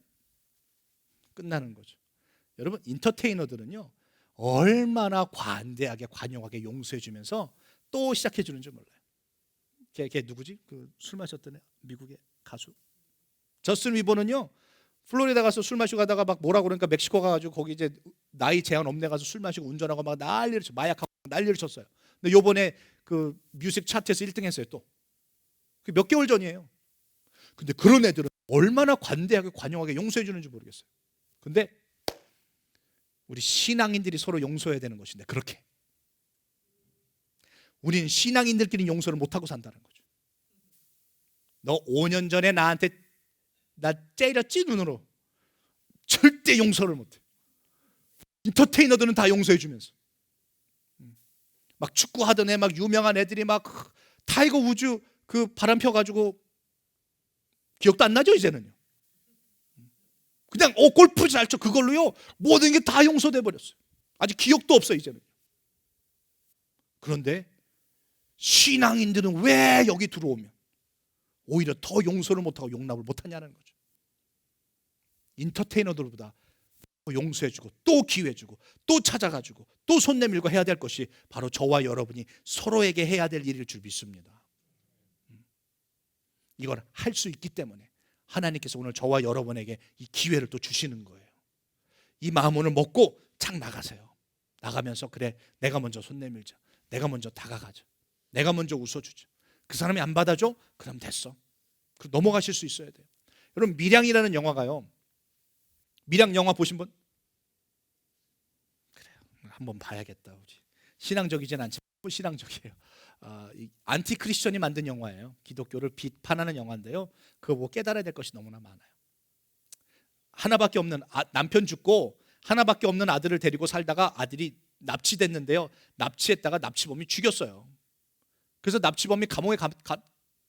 끝나는 거죠. 여러분, 인터테이너들은요 얼마나 관대하게 관용하게 용서해 주면서 또 시작해 주는 줄 몰라요. 걔 누구지? 그 술 마셨던 애, 미국의 가수 저스틴 비버는요 플로리다 가서 술 마시고 가다가 막 뭐라 그러니까 멕시코 가가지고 거기 이제 나이 제한 없네 가서 술 마시고 운전하고 막 난리를 쳐 마약하고 난리를 쳤어요. 근데 요번에 그 뮤직 차트에서 1등 했어요. 또 그 몇 개월 전이에요. 근데 그런 애들은 얼마나 관대하게 관용하게 용서해 주는지 모르겠어요. 근데 우리 신앙인들이 서로 용서해야 되는 것인데 그렇게 우리는 신앙인들끼리 용서를 못하고 산다는 거죠. 너 5년 전에 나한테 나 째렸지 눈으로. 절대 용서를 못해. 인터테이너들은 다 용서해 주면서 막 축구하던 애 막 유명한 애들이 막 타이거 우즈 그 바람 펴가지고 기억도 안 나죠 이제는요. 그냥 골프 잘 쳐 그걸로요 모든 게 다 용서돼 버렸어요. 아직 기억도 없어요 이제는. 그런데 신앙인들은 왜 여기 들어오면 오히려 더 용서를 못하고 용납을 못하냐는 거죠. 인터테이너들보다 용서해주고 또 기회주고 또 찾아가지고 또 손 내밀고 해야 될 것이 바로 저와 여러분이 서로에게 해야 될 일일 줄 믿습니다. 이걸 할 수 있기 때문에 하나님께서 오늘 저와 여러분에게 이 기회를 또 주시는 거예요. 이 마음을 먹고 착 나가세요. 나가면서 그래 내가 먼저 손 내밀자. 내가 먼저 다가가자. 내가 먼저 웃어주자. 그 사람이 안 받아줘? 그럼 됐어. 그럼 넘어가실 수 있어야 돼요. 여러분 밀양이라는 영화가요. 밀양 영화 보신 분? 그래요. 한번 봐야겠다. 신앙적이진 않지만 신앙적이에요. 안티 크리스천이 만든 영화예요. 기독교를 비판하는 영화인데요. 그거 보고 깨달아야 될 것이 너무나 많아요. 하나밖에 없는 남편 죽고 하나밖에 없는 아들을 데리고 살다가 아들이 납치됐는데요. 납치했다가 납치범이 죽였어요. 그래서 납치범이 감옥에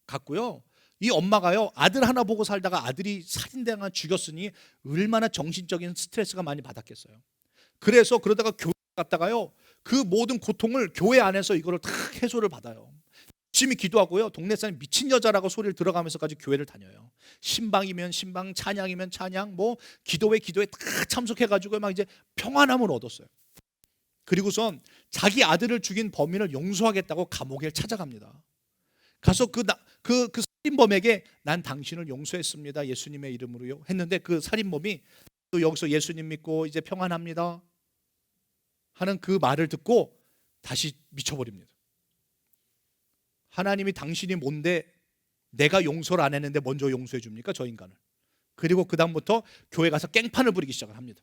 갔고요. 이 엄마가요 아들 하나 보고 살다가 아들이 살인당한 죽였으니 얼마나 정신적인 스트레스가 많이 받았겠어요. 그래서 그러다가 교회 갔다가요 그 모든 고통을 교회 안에서 이거를 다 해소를 받아요. 열심히 기도하고요 동네 사람 미친 여자라고 소리를 들어가면서까지 교회를 다녀요. 신방이면 신방, 찬양이면 찬양, 뭐 기도회 다 참석해가지고 막 이제 평안함을 얻었어요. 그리고선 자기 아들을 죽인 범인을 용서하겠다고 감옥에 찾아갑니다. 가서 그 살인범에게 난 당신을 용서했습니다 예수님의 이름으로요 했는데 그 살인범이 또 여기서 예수님 믿고 이제 평안합니다 하는 그 말을 듣고 다시 미쳐버립니다. 하나님이 당신이 뭔데 내가 용서를 안 했는데 먼저 용서해 줍니까 저 인간을. 그리고 그 다음부터 교회 가서 깽판을 부리기 시작을 합니다.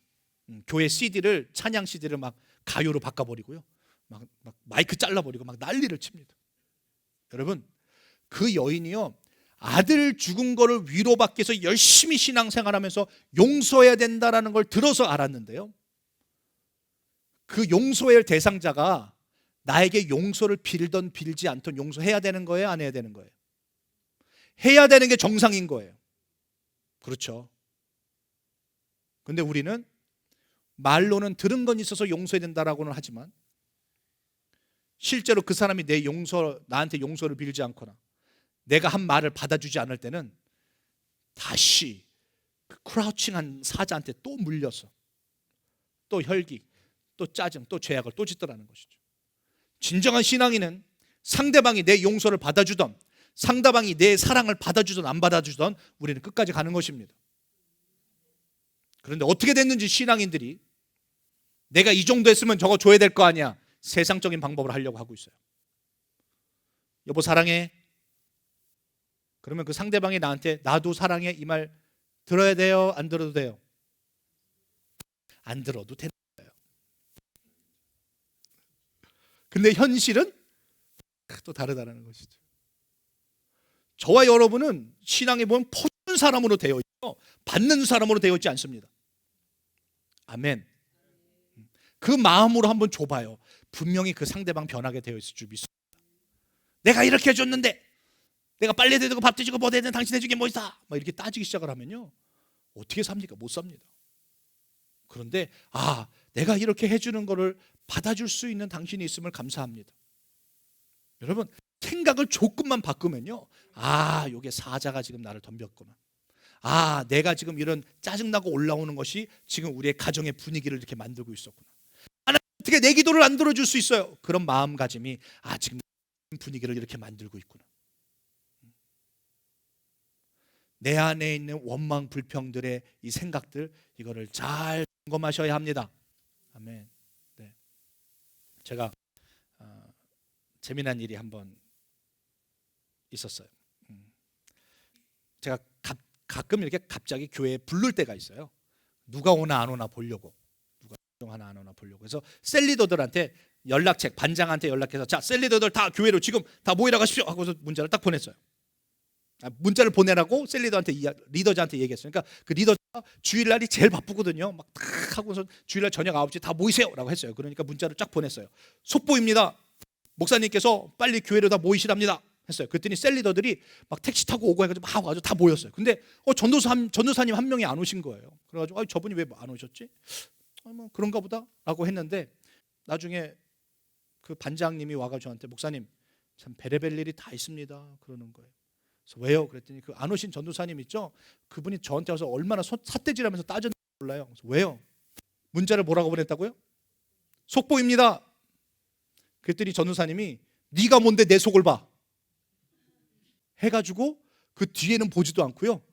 교회 CD를 찬양 CD를 막 가요로 바꿔버리고요 막 마이크 잘라버리고 막 난리를 칩니다. 여러분 그 여인이요 아들 죽은 거를 위로받기 위해서 열심히 신앙생활하면서 용서해야 된다는 걸 들어서 알았는데요 그 용서의 대상자가 나에게 용서를 빌던 빌지 않던 용서해야 되는 거예요 안 해야 되는 거예요? 해야 되는 게 정상인 거예요. 그렇죠. 근데 우리는 말로는 들은 건 있어서 용서해야 된다라고는 하지만 실제로 그 사람이 나한테 용서를 빌지 않거나 내가 한 말을 받아주지 않을 때는 다시 그 크라우칭한 사자한테 또 물려서 또 혈기, 또 짜증, 또 죄악을 또 짓더라는 것이죠. 진정한 신앙인은 상대방이 내 용서를 받아주던 상대방이 내 사랑을 받아주던 안 받아주던 우리는 끝까지 가는 것입니다. 그런데 어떻게 됐는지 신앙인들이 내가 이 정도 했으면 저거 줘야 될 거 아니야 세상적인 방법을 하려고 하고 있어요. 여보 사랑해. 그러면 그 상대방이 나한테 나도 사랑해 이 말 들어야 돼요 안 들어도 돼요? 안 들어도 되는 거예요. 근데 현실은 또 다르다는 것이죠. 저와 여러분은 신앙에 보면 퍼주는 사람으로 되어 있고 받는 사람으로 되어 있지 않습니다. 아멘. 그 마음으로 한번 줘봐요. 분명히 그 상대방 변하게 되어 있을 줄 믿습니다. 내가 이렇게 해줬는데 내가 빨래 대고 밥 드시고 뭐 되든 당신 해준 게 뭐 있어? 막 이렇게 따지기 시작을 하면요 어떻게 삽니까? 못 삽니다. 그런데 내가 이렇게 해주는 거를 받아줄 수 있는 당신이 있음을 감사합니다. 여러분 생각을 조금만 바꾸면요 요게 사자가 지금 나를 덤볐구나. 내가 지금 이런 짜증나고 올라오는 것이 지금 우리의 가정의 분위기를 이렇게 만들고 있었구나. 하나님 어떻게 내 기도를 안 들어줄 수 있어요? 그런 마음가짐이 지금 분위기를 이렇게 만들고 있구나. 내 안에 있는 원망 불평들의 이 생각들, 이거를 잘 점검하셔야 합니다. 아멘. 네. 제가 재미난 일이 한번 있었어요. 제가 가끔 이렇게 갑자기 교회에 부를 때가 있어요. 누가 오나 안 오나 보려고, 누가 하나 안 오나 보려고. 그래서 셀리더들한테 연락책, 반장한테 연락해서 자, 셀리더들 다 교회로 지금 다 모이라 가십시오 하고서 문자를 딱 보냈어요. 문자를 보내라고 셀리더한테, 리더자한테 얘기했어요. 그러니까 그 리더가 주일날이 제일 바쁘거든요. 막 탁 하고서 주일날 저녁 9시 다 모이세요라고 했어요. 그러니까 문자를 쫙 보냈어요. 속보입니다. 목사님께서 빨리 교회로 다 모이시랍니다 했어요. 그랬더니 셀리더들이 막 택시 타고 오고 해가지고 막 와가지고 다 모였어요. 근데 전도사님 한 명이 안 오신 거예요. 그래가지고 저분이 왜 안 오셨지? 뭐 그런가 보다라고 했는데, 나중에 그 반장님이 와가지고 저한테 목사님 참 베레벨 일이 다 있습니다 그러는 거예요. 그래서 왜요? 그랬더니 그 안 오신 전도사님 있죠? 그분이 저한테 와서 얼마나 삿대질하면서 따졌는지 몰라요. 그래서 왜요? 문자를 뭐라고 보냈다고요? 속보입니다. 그랬더니 전도사님이 네가 뭔데 내 속을 봐 해가지고 그 뒤에는 보지도 않고요,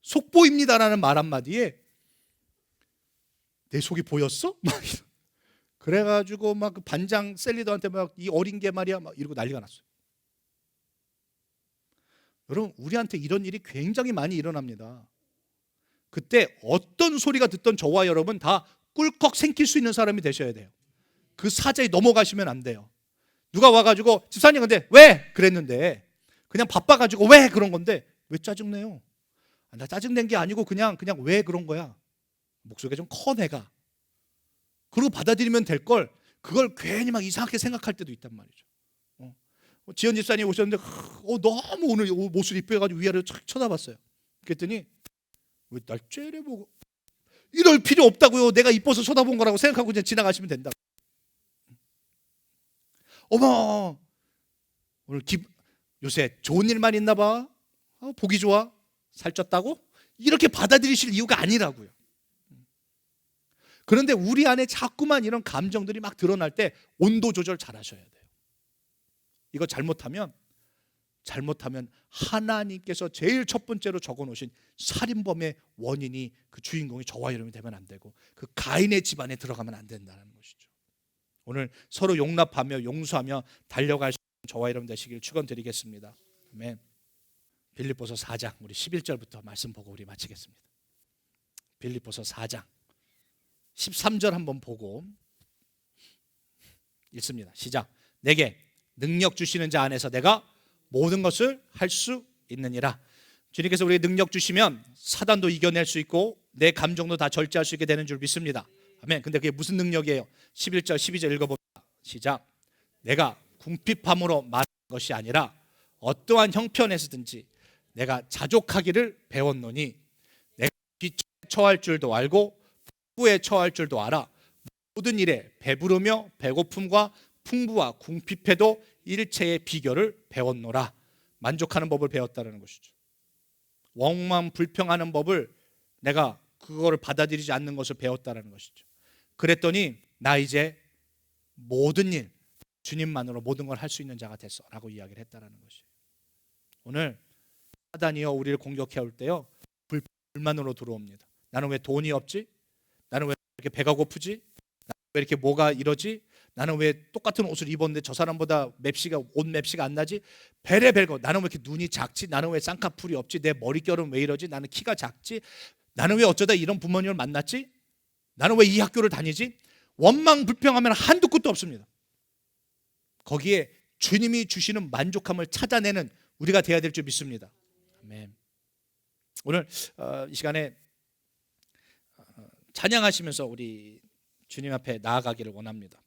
속보입니다라는 말 한마디에 내 속이 보였어? 막 그래가지고 막 그 반장 셀리더한테 막 이 어린 게 말이야 막 이러고 난리가 났어요. 여러분, 우리한테 이런 일이 굉장히 많이 일어납니다. 그때 어떤 소리가 듣던 저와 여러분 다 꿀꺽 생길 수 있는 사람이 되셔야 돼요. 그 사자에 넘어가시면 안 돼요. 누가 와가지고 집사님 근데 왜? 그랬는데 그냥 바빠가지고 왜? 그런 건데 왜 짜증내요? 나 짜증낸 게 아니고 그냥 왜 그런 거야? 목소리가 좀 커 내가. 그러고 받아들이면 될 걸, 그걸 괜히 막 이상하게 생각할 때도 있단 말이죠. 지연 집사님 오셨는데 너무 오늘 모습 이뻐해가지고 위아래로 착 쳐다봤어요. 그랬더니 왜 날 째려보고, 이럴 필요 없다고요. 내가 이뻐서 쳐다본 거라고 생각하고 그냥 지나가시면 된다고. 어머, 오늘 요새 좋은 일만 있나 봐. 보기 좋아. 살쪘다고? 이렇게 받아들이실 이유가 아니라고요. 그런데 우리 안에 자꾸만 이런 감정들이 막 드러날 때 온도 조절 잘 하셔야 돼요. 이거 잘못하면 하나님께서 제일 첫 번째로 적어놓으신 살인범의 원인이, 그 주인공이 저와 여러분이 되면 안 되고 그 가인의 집안에 들어가면 안 된다는 것이죠. 오늘 서로 용납하며 용서하며 달려갈 수 있는 저와 여러분 되시길 축원드리겠습니다. 아멘. 빌립보서 4장 우리 11절부터 말씀 보고 우리 마치겠습니다. 빌립보서 4장 13절 한번 보고 읽습니다. 시작. 내게 능력 주시는 자 안에서 내가 모든 것을 할 수 있느니라. 주님께서 우리에게 능력 주시면 사단도 이겨낼 수 있고 내 감정도 다 절제할 수 있게 되는 줄 믿습니다. 아멘. 근데 그게 무슨 능력이에요? 11절 12절 읽어봅니다. 시작. 내가 궁핍함으로 말하는 것이 아니라 어떠한 형편에서든지 내가 자족하기를 배웠노니 내가 비천에 처할 줄도 알고 풍부에 처할 줄도 알아. 모든 일에 배부르며 배고픔과 풍부와 궁핍해도 일체의 비결을 배웠노라. 만족하는 법을 배웠다는 것이죠. 원망 불평하는 법을, 내가 그거를 받아들이지 않는 것을 배웠다는 것이죠. 그랬더니 나 이제 모든 일 주님만으로 모든 걸 할 수 있는 자가 됐어 라고 이야기를 했다는 것이에요. 오늘 사단이요 우리를 공격해 올 때요 불만으로 들어옵니다. 나는 왜 돈이 없지? 나는 왜 이렇게 배가 고프지? 나는 왜 이렇게 뭐가 이러지? 나는 왜 똑같은 옷을 입었는데 저 사람보다 옷 맵시가 안 나지? 베레벨거. 나는 왜 이렇게 눈이 작지? 나는 왜 쌍꺼풀이 없지? 내 머릿결은 왜 이러지? 나는 키가 작지? 나는 왜 어쩌다 이런 부모님을 만났지? 나는 왜 이 학교를 다니지? 원망 불평하면 한두 끝도 없습니다. 거기에 주님이 주시는 만족함을 찾아내는 우리가 되어야 될 줄 믿습니다. 아멘. 오늘 이 시간에 찬양하시면서 우리 주님 앞에 나아가기를 원합니다.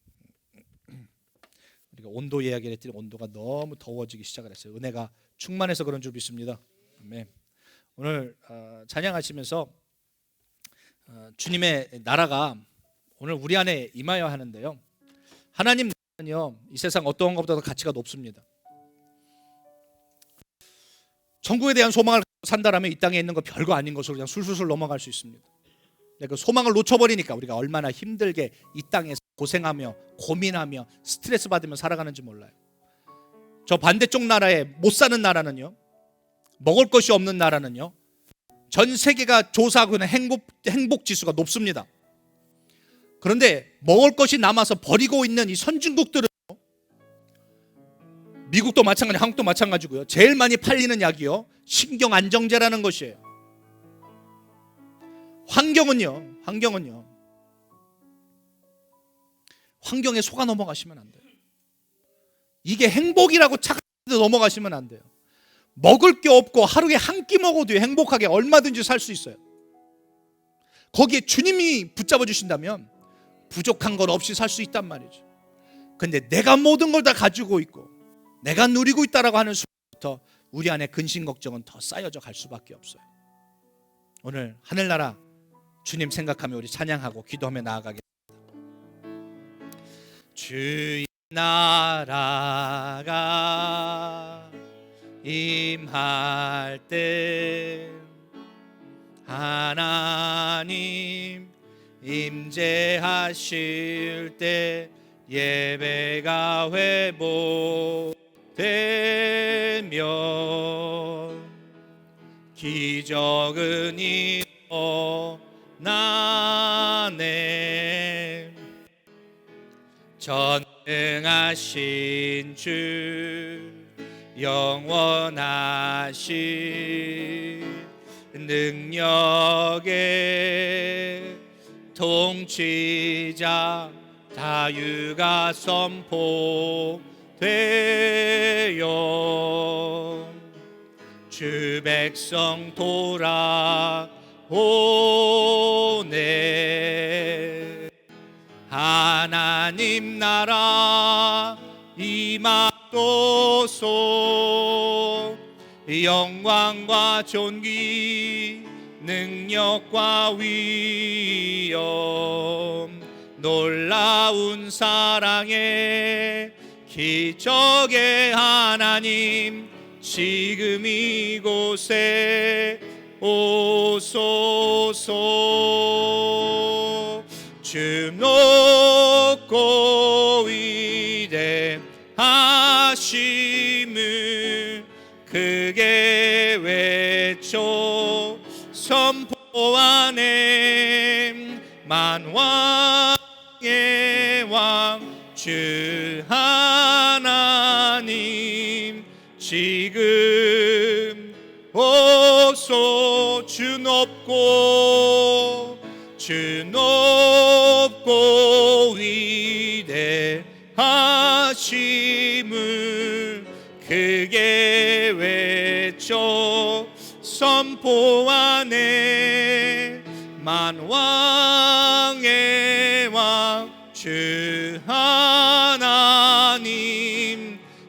우리가 온도 이야기를 했더니 온도가 너무 더워지기 시작을 했어요. 은혜가 충만해서 그런 줄 믿습니다. 아멘. 오늘 찬양하시면서 주님의 나라가 오늘 우리 안에 임하여야 하는데요. 하나님 나라는요 이 세상 어떠한 것보다도 가치가 높습니다. 천국에 대한 소망을 갖고 산다라면 이 땅에 있는 거 별거 아닌 것으로 그냥 술술술 넘어갈 수 있습니다. 그 소망을 놓쳐버리니까 우리가 얼마나 힘들게 이 땅에서 고생하며 고민하며 스트레스 받으며 살아가는지 몰라요. 저 반대쪽 나라에 못 사는 나라는요, 먹을 것이 없는 나라는요, 전 세계가 조사하고 있는 행복 지수가 높습니다. 그런데 먹을 것이 남아서 버리고 있는 이 선진국들은, 미국도 마찬가지, 한국도 마찬가지고요, 제일 많이 팔리는 약이요, 신경안정제라는 것이에요. 환경은요, 환경에 속아 넘어가시면 안 돼요. 이게 행복이라고 착각해서 넘어가시면 안 돼요. 먹을 게 없고 하루에 한 끼 먹어도 행복하게 얼마든지 살 수 있어요. 거기에 주님이 붙잡아 주신다면 부족한 것 없이 살 수 있단 말이죠. 근데 내가 모든 걸 다 가지고 있고 내가 누리고 있다라고 하는 순간부터 우리 안에 근심 걱정은 더 쌓여져 갈 수밖에 없어요. 오늘 하늘나라 주님 생각하며 우리 찬양하고 기도하며 나아가겠습니다. 주의 나라가 임할 때 하나님 임재하실 때 예배가 회복되면 기적은 일어나네. 전능하신 주 영원하신 능력의 통치자 자유가 선포되어 주 백성 돌아오네. 하나님 나라 임하소서. 영광과 존귀 능력과 위엄 놀라운 사랑의 기적의 하나님 지금 이곳에 오소서. 주 높고 위대하심을 크게 외쳐 선포하네. 만왕의 왕 주 하나님 지금 오소. 주 높고 위대하심을 크게 외쳐 선포하네. 만왕의 왕 주 하나님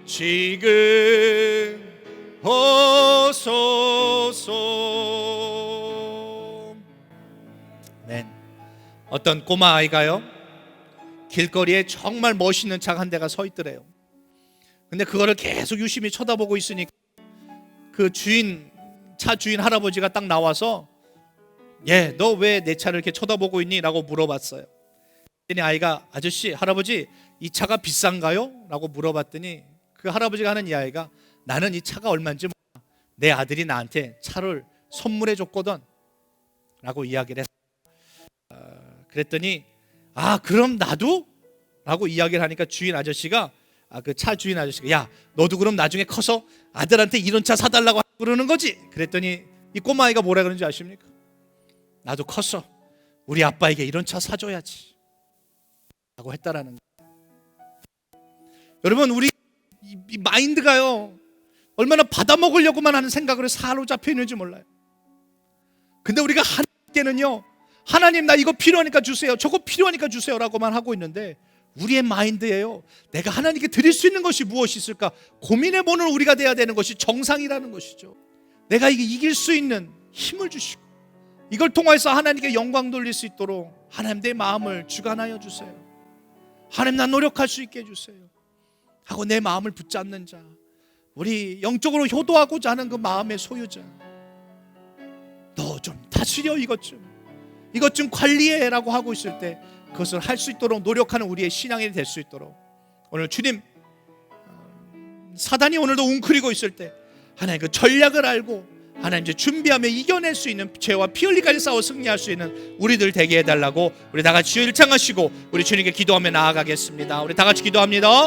지금 오소서. 네. 어떤 꼬마 아이가요, 길거리에 정말 멋있는 차 한 대가 서 있더래요. 근데 그거를 계속 유심히 쳐다보고 있으니까 그 차 주인 할아버지가 딱 나와서 너 왜 내 차를 이렇게 쳐다보고 있니? 라고 물어봤어요. 그랬더니 아이가 아저씨, 할아버지 이 차가 비싼가요? 라고 물어봤더니 그 할아버지가 하는 이야기가 나는 이 차가 얼마인지 몰라. 내 아들이 나한테 차를 선물해 줬거든 라고 이야기를 했어요. 그랬더니 그럼 나도? 라고 이야기를 하니까 주인 아저씨가 그 차 주인 아저씨가 야 너도 그럼 나중에 커서 아들한테 이런 차 사달라고 그러는 거지? 그랬더니 이 꼬마아이가 뭐라 그러는지 아십니까? 나도 컸어 우리 아빠에게 이런 차 사줘야지 라고 했다라는 거예요. 여러분, 우리 이 마인드가요 얼마나 받아먹으려고만 하는 생각으로 사로잡혀 있는지 몰라요. 근데 우리가 하나님께는요, 하나님 나 이거 필요하니까 주세요, 저거 필요하니까 주세요 라고만 하고 있는데, 우리의 마인드예요, 내가 하나님께 드릴 수 있는 것이 무엇이 있을까 고민해보는 우리가 돼야 되는 것이 정상이라는 것이죠. 내가 이게 이길 수 있는 힘을 주시고 이걸 통해서 하나님께 영광 돌릴 수 있도록 하나님 내 마음을 주관하여 주세요. 하나님 나 노력할 수 있게 해주세요 하고 내 마음을 붙잡는 자, 우리 영적으로 효도하고자 하는 그 마음의 소유자, 너 좀 다스려, 이것 좀 관리해 라고 하고 있을 때 그것을 할 수 있도록 노력하는 우리의 신앙이 될 수 있도록, 오늘 주님, 사단이 오늘도 웅크리고 있을 때 하나님 그 전략을 알고 하나님 이제 준비하며 이겨낼 수 있는, 죄와 피 흘리까지 싸워 승리할 수 있는 우리들 되게 해달라고 우리 다 같이 주여 일창하시고 우리 주님께 기도하며 나아가겠습니다. 우리 다 같이 기도합니다.